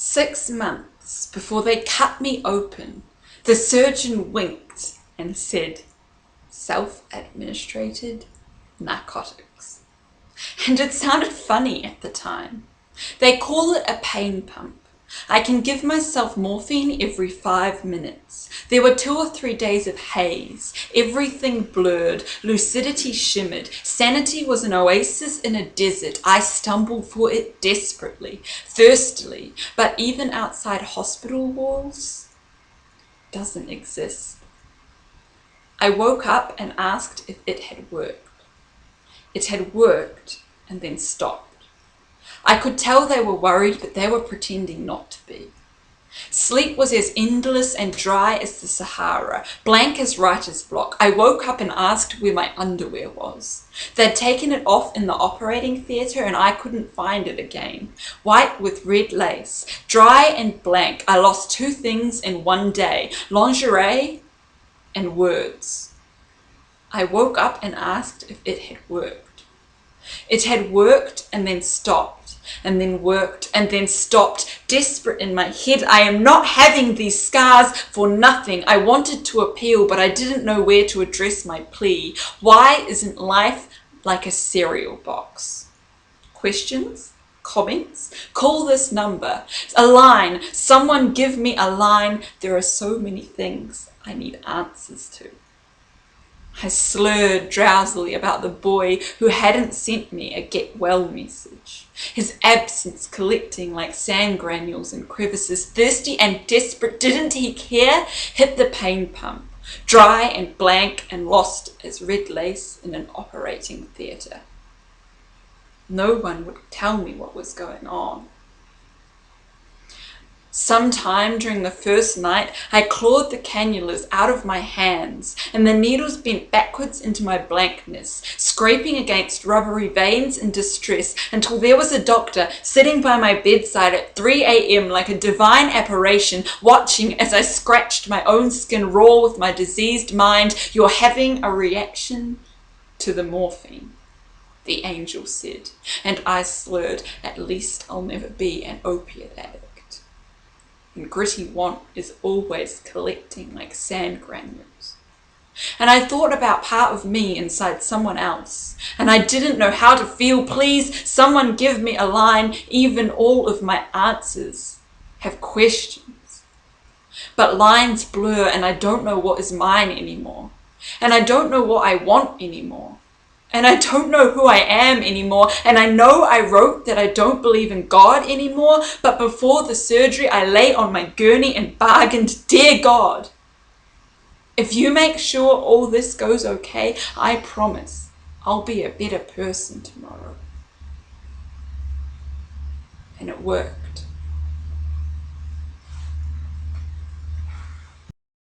6 months before they cut me open, the surgeon winked and said, "Self-administrated narcotics." And it sounded funny at the time. They call it a pain pump. I can give myself morphine every 5 minutes. There were 2 or 3 days of haze. Everything blurred, lucidity shimmered. Sanity was an oasis in a desert. I stumbled for it desperately, thirstily, but even outside hospital walls, it doesn't exist. I woke up and asked if it had worked. It had worked and then stopped. I could tell they were worried, but they were pretending not to be. Sleep was as endless and dry as the Sahara, blank as writer's block. I woke up and asked where my underwear was. They'd taken it off in the operating theatre and I couldn't find it again. White with red lace, dry and blank. I lost 2 things in 1 day, lingerie and words. I woke up and asked if it had worked. It had worked and then stopped, and then worked and then stopped. Desperate in my head, I am not having these scars for nothing. I wanted to appeal, but I didn't know where to address my plea. Why isn't life like a cereal box? Questions? Comments? Call this number. A line. Someone give me a line. There are so many things I need answers to. I slurred drowsily about the boy who hadn't sent me a get well message. His absence collecting like sand granules in crevices. Thirsty and desperate, didn't he care? Hit the pain pump. Dry and blank and lost as red lace in an operating theatre. No one would tell me what was going on. Sometime during the first night, I clawed the cannulas out of my hands, and the needles bent backwards into my blankness, scraping against rubbery veins in distress, until there was a doctor sitting by my bedside at 3 a.m. like a divine apparition, watching as I scratched my own skin raw with my diseased mind. "You're having a reaction to the morphine," the angel said, and I slurred, "At least I'll never be an opiate addict." And gritty want is always collecting like sand granules. And I thought about part of me inside someone else, and I didn't know how to feel. Please, someone give me a line. Even all of my answers have questions. But lines blur, and I don't know what is mine anymore. And I don't know what I want anymore. And I don't know who I am anymore. And I know I wrote that I don't believe in God anymore, but before the surgery I lay on my gurney and bargained, "Dear God, if you make sure all this goes okay, I promise I'll be a better person tomorrow." And it worked.